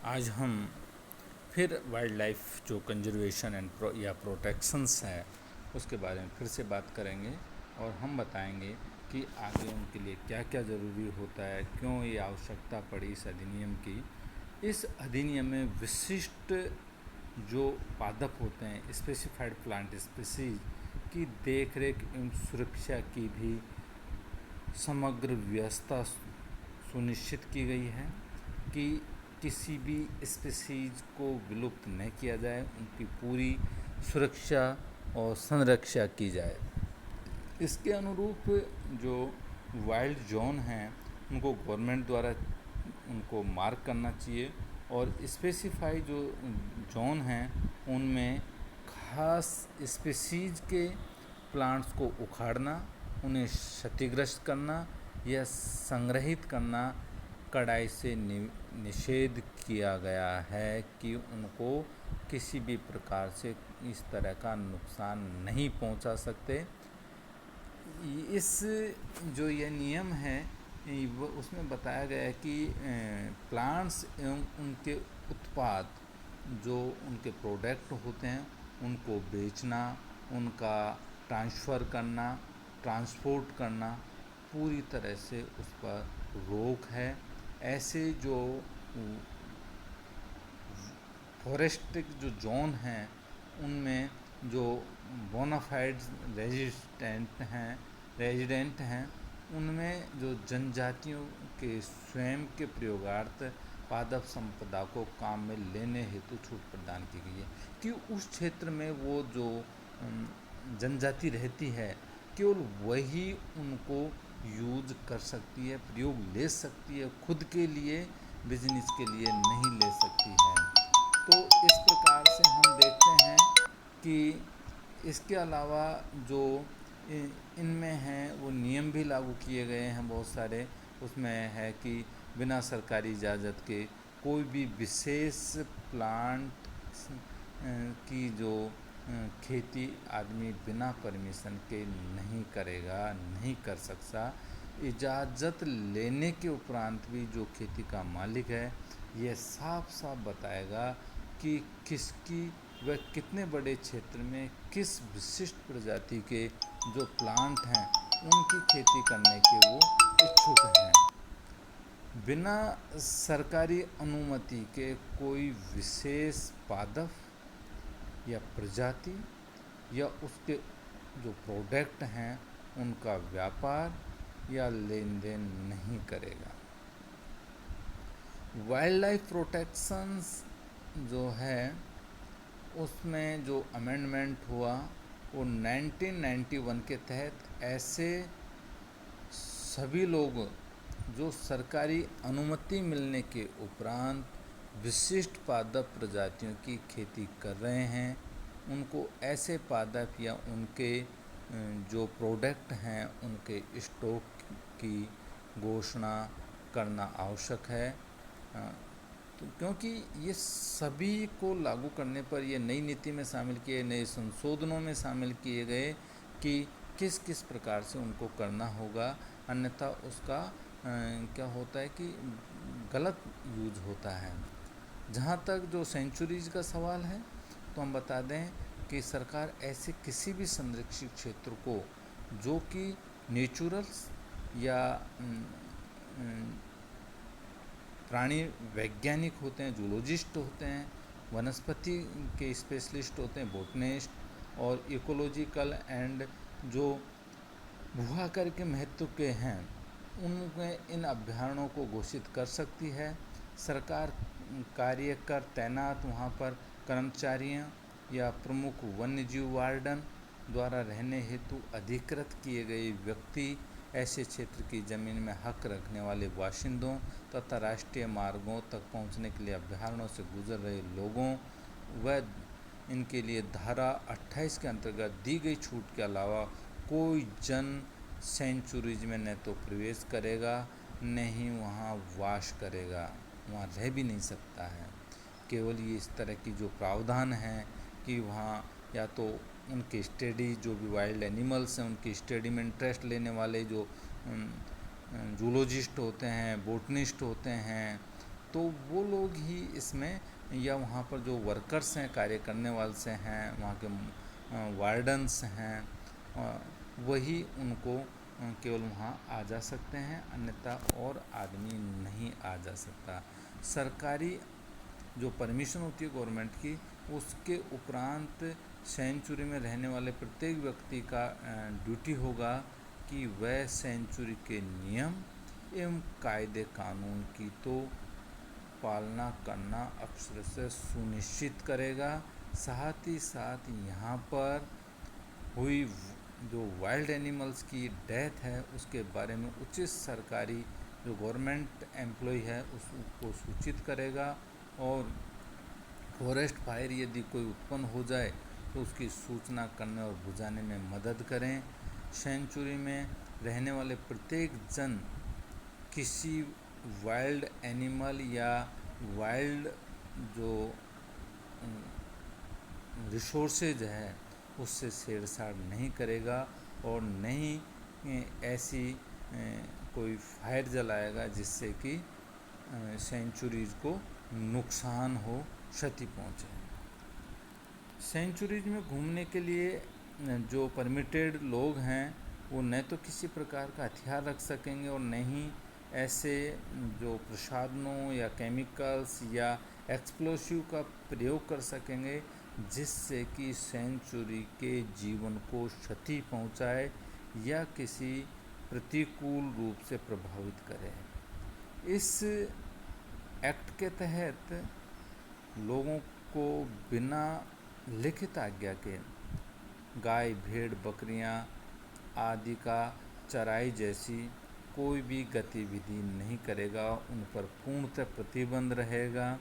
आज हम फिर वाइल्ड लाइफ जो कंजर्वेशन एंड या प्रोटेक्शंस है उसके बारे में फिर से बात करेंगे और हम बताएंगे कि आगे उनके लिए क्या क्या ज़रूरी होता है, क्यों ये आवश्यकता पड़ी इस अधिनियम की। इस अधिनियम में विशिष्ट जो पादप होते हैं, स्पेसिफाइड प्लांट स्पीसीज की देखरेख एवं सुरक्षा की भी समग्र व्यवस्था सुनिश्चित की गई है कि किसी भी स्पीसीज को विलुप्त न किया जाए, उनकी पूरी सुरक्षा और संरक्षा की जाए। इसके अनुरूप जो वाइल्ड जोन हैं उनको गवर्नमेंट द्वारा उनको मार्क करना चाहिए और स्पेसिफाई जो जोन हैं उनमें खास स्पीसीज के प्लांट्स को उखाड़ना, उन्हें क्षतिग्रस्त करना या संग्रहित करना कड़ाई से निषेध किया गया है कि उनको किसी भी प्रकार से इस तरह का नुकसान नहीं पहुंचा सकते। इस जो ये नियम है वो उसमें बताया गया है कि प्लांट्स एवं उनके उत्पाद जो उनके प्रोडक्ट होते हैं उनको बेचना, उनका ट्रांसफ़र करना, ट्रांसपोर्ट करना पूरी तरह से उस पर रोक है। ऐसे जो फॉरेस्टिक जो जोन हैं उनमें जो बोनाफाइड रेजिडेंट हैं उनमें जो जनजातियों के स्वयं के प्रयोगार्थ पादप संपदा को काम में लेने हेतु छूट प्रदान की गई है कि उस क्षेत्र में वो जो जनजाति रहती है केवल वही उनको यूज कर सकती है, प्रयोग ले सकती है, खुद के लिए बिजनेस के लिए नहीं ले सकती है। तो इस प्रकार से हम देखते हैं कि इसके अलावा जो इनमें हैं वो नियम भी लागू किए गए हैं बहुत सारे। उसमें है कि बिना सरकारी इजाज़त के कोई भी विशेष प्लांट की जो खेती आदमी बिना परमिशन के नहीं करेगा, नहीं कर सकता। इजाज़त लेने के उपरांत भी जो खेती का मालिक है यह साफ साफ बताएगा कि किसकी व कितने बड़े क्षेत्र में किस विशिष्ट प्रजाति के जो प्लांट हैं उनकी खेती करने के वो इच्छुक हैं। बिना सरकारी अनुमति के कोई विशेष पादप या प्रजाति या उसके जो प्रोडक्ट हैं उनका व्यापार या लेन देन नहीं करेगा। वाइल्ड लाइफ प्रोटेक्शंस जो है उसमें जो अमेंडमेंट हुआ वो 1991 के तहत ऐसे सभी लोग जो सरकारी अनुमति मिलने के उपरांत विशिष्ट पादप प्रजातियों की खेती कर रहे हैं उनको ऐसे पादप या उनके जो प्रोडक्ट हैं उनके स्टॉक की घोषणा करना आवश्यक है। तो क्योंकि ये सभी को लागू करने पर ये नई नीति में शामिल किए, नए संशोधनों में शामिल किए गए कि किस किस प्रकार से उनको करना होगा, अन्यथा उसका क्या होता है कि गलत यूज होता है। जहाँ तक जो सेंचुरीज का सवाल है तो हम बता दें कि सरकार ऐसे किसी भी संरक्षित क्षेत्र को जो कि नेचुरल्स या प्राणी वैज्ञानिक होते हैं, जूलॉजिस्ट होते हैं, वनस्पति के स्पेशलिस्ट होते हैं, बोटनिस्ट और इकोलॉजिकल एंड जो भू-आकार के महत्व के हैं उनमें इन अभ्यारण्यों को घोषित कर सकती है। सरकार कार्यकर तैनात वहाँ पर कर्मचारियों या प्रमुख वन्यजीव वार्डन द्वारा रहने हेतु अधिकृत किए गए व्यक्ति, ऐसे क्षेत्र की ज़मीन में हक रखने वाले बाशिंदों तथा राष्ट्रीय मार्गों तक पहुंचने के लिए अभ्यारण्यों से गुजर रहे लोगों व इनके लिए धारा 28 के अंतर्गत दी गई छूट के अलावा कोई जन सेंचुरीज में न तो प्रवेश करेगा न ही वहाँ वास करेगा, वहाँ रह भी नहीं सकता है। केवल ये इस तरह की जो प्रावधान हैं कि वहाँ या तो उनके स्टडी जो भी वाइल्ड एनिमल्स हैं उनकी स्टडी में इंटरेस्ट लेने वाले जो जूलॉजिस्ट होते हैं, बोटनिस्ट होते हैं तो वो लोग ही इसमें, या वहाँ पर जो वर्कर्स हैं, कार्य करने वाले से हैं, वहाँ के वार्डन्स हैं, वही उनको केवल वहाँ आ जा सकते हैं, अन्यथा और आदमी नहीं आ जा सकता। सरकारी जो परमिशन होती है गवर्नमेंट की, उसके उपरांत सेंचुरी में रहने वाले प्रत्येक व्यक्ति का ड्यूटी होगा कि वह सेंचुरी के नियम एवं कायदे कानून की तो पालना करना अक्षरशः सुनिश्चित करेगा। साथ ही साथ यहाँ पर हुई जो वाइल्ड एनिमल्स की डेथ है उसके बारे में उचित सरकारी जो गवर्नमेंट एम्प्लॉय है उसको सूचित करेगा, और फॉरेस्ट फायर यदि कोई उत्पन्न हो जाए तो उसकी सूचना करने और बुझाने में मदद करें। सेंचुरी में रहने वाले प्रत्येक जन किसी वाइल्ड एनिमल या वाइल्ड जो रिसोर्सेज है उससे छेड़छाड़ नहीं करेगा, और नहीं ऐसी कोई फायर जलाएगा जिससे कि सेंचुरीज को नुकसान हो, क्षति पहुँचे। सेंचुरीज में घूमने के लिए जो परमिटेड लोग हैं वो न तो किसी प्रकार का हथियार रख सकेंगे और न ही ऐसे जो प्रसाधनों या केमिकल्स या एक्सप्लोसिव का प्रयोग कर सकेंगे जिससे कि सेंचुरी के जीवन को क्षति पहुंचाए या किसी प्रतिकूल रूप से प्रभावित करे। इस एक्ट के तहत लोगों को बिना लिखित आज्ञा के गाय, भेड़, बकरियां आदि का चराई जैसी कोई भी गतिविधि नहीं करेगा, उन पर पूर्णतः प्रतिबंध रहेगा।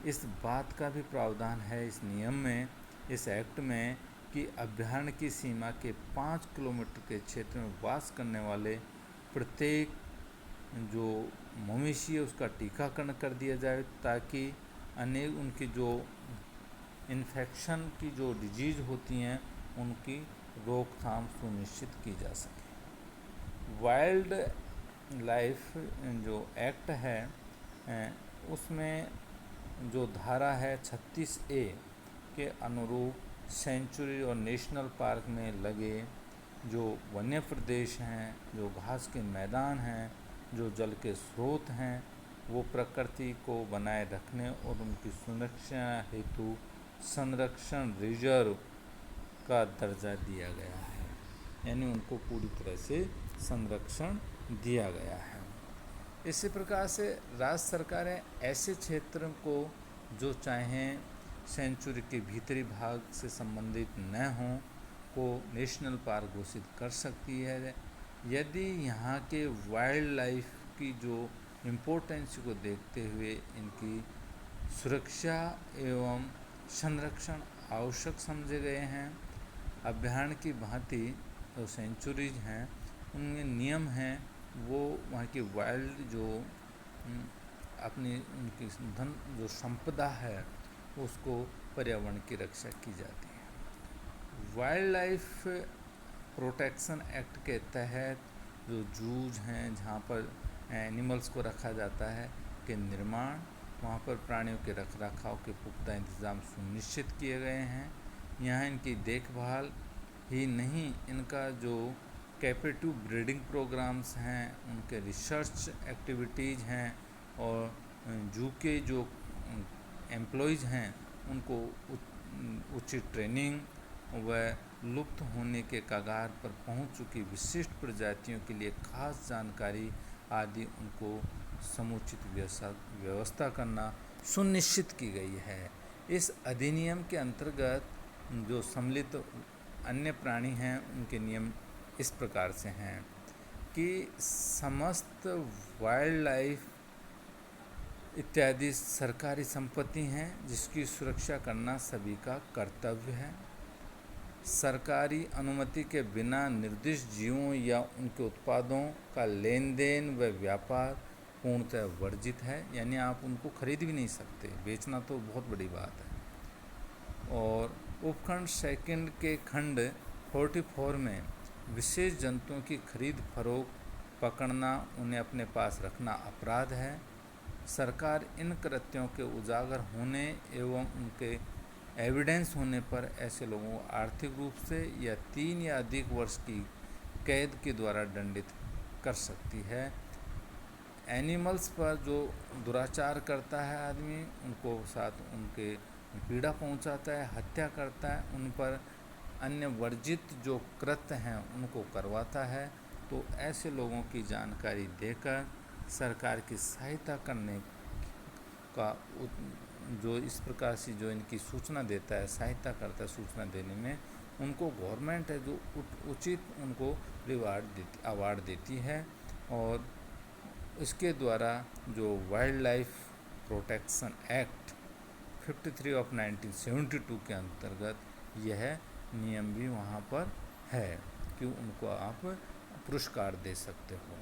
इस बात का भी प्रावधान है इस नियम में, इस एक्ट में, कि अभयारण्य की सीमा के 5 किलोमीटर के क्षेत्र में वास करने वाले प्रत्येक जो मवेशी है उसका टीकाकरण कर दिया जाए ताकि अनेक उनकी जो इन्फेक्शन की जो डिजीज़ होती हैं उनकी रोकथाम सुनिश्चित की जा सके। वाइल्ड लाइफ जो एक्ट है उसमें जो धारा है 36A के अनुरूप सेंचुरी और नेशनल पार्क में लगे जो वन्य प्रदेश हैं, जो घास के मैदान हैं, जो जल के स्रोत हैं, वो प्रकृति को बनाए रखने और उनकी सुरक्षा हेतु संरक्षण रिजर्व का दर्जा दिया गया है, यानी उनको पूरी तरह से संरक्षण दिया गया है। इसी प्रकार से राज्य सरकारें ऐसे क्षेत्र को जो चाहें सेंचुरी के भीतरी भाग से संबंधित न हों को नेशनल पार्क घोषित कर सकती है यदि यहाँ के वाइल्ड लाइफ की जो इम्पोर्टेंस को देखते हुए इनकी सुरक्षा एवं संरक्षण आवश्यक समझे गए हैं। अभयारण्य की भांति जो सेंचुरीज हैं उनमें नियम हैं, वो वहाँ की वाइल्ड जो अपनी उनकी धन जो संपदा है उसको पर्यावरण की रक्षा की जाती है। वाइल्ड लाइफ प्रोटेक्शन एक्ट के तहत जो जूज हैं जहाँ पर एनिमल्स को रखा जाता है के निर्माण, वहाँ पर प्राणियों के रखरखाव के पुख्ता इंतज़ाम सुनिश्चित किए गए हैं। यहाँ इनकी देखभाल ही नहीं, इनका जो कैपेटिव ब्रीडिंग प्रोग्राम्स हैं, उनके रिसर्च एक्टिविटीज़ हैं और जू के जो एम्प्लॉयज़ हैं उनको उचित ट्रेनिंग व लुप्त होने के कगार पर पहुंच चुकी विशिष्ट प्रजातियों के लिए खास जानकारी आदि उनको समुचित व्यवस्था करना सुनिश्चित की गई है। इस अधिनियम के अंतर्गत जो सम्मिलित अन्य प्राणी हैं उनके नियम इस प्रकार से हैं कि समस्त वाइल्ड लाइफ इत्यादि सरकारी संपत्ति हैं जिसकी सुरक्षा करना सभी का कर्तव्य है। सरकारी अनुमति के बिना निर्दिष्ट जीवों या उनके उत्पादों का लेन देन व व्यापार पूर्णतः वर्जित है, यानी आप उनको खरीद भी नहीं सकते, बेचना तो बहुत बड़ी बात है। और उपखंड सेकंड के खंड 44 में विशेष जंतुओं की खरीद फरोख्त, पकड़ना, उन्हें अपने पास रखना अपराध है। सरकार इन कृत्यों के उजागर होने एवं उनके एविडेंस होने पर ऐसे लोगों को आर्थिक रूप से या 3 या अधिक वर्ष की कैद के द्वारा दंडित कर सकती है। एनिमल्स पर जो दुराचार करता है आदमी, उनको साथ उनके पीड़ा पहुंचाता है, हत्या करता है, उन पर अन्य वर्जित जो कृत्य हैं उनको करवाता है, तो ऐसे लोगों की जानकारी देकर सरकार की सहायता करने का जो इस प्रकार से जो इनकी सूचना देता है, सहायता करता है सूचना देने में, उनको गवर्नमेंट है जो उचित उनको अवार्ड देती है। और इसके द्वारा जो wild life protection act 53 of 1972 के अंतर्गत यह नियम भी वहाँ पर है कि उनको आप पुरस्कार दे सकते हो।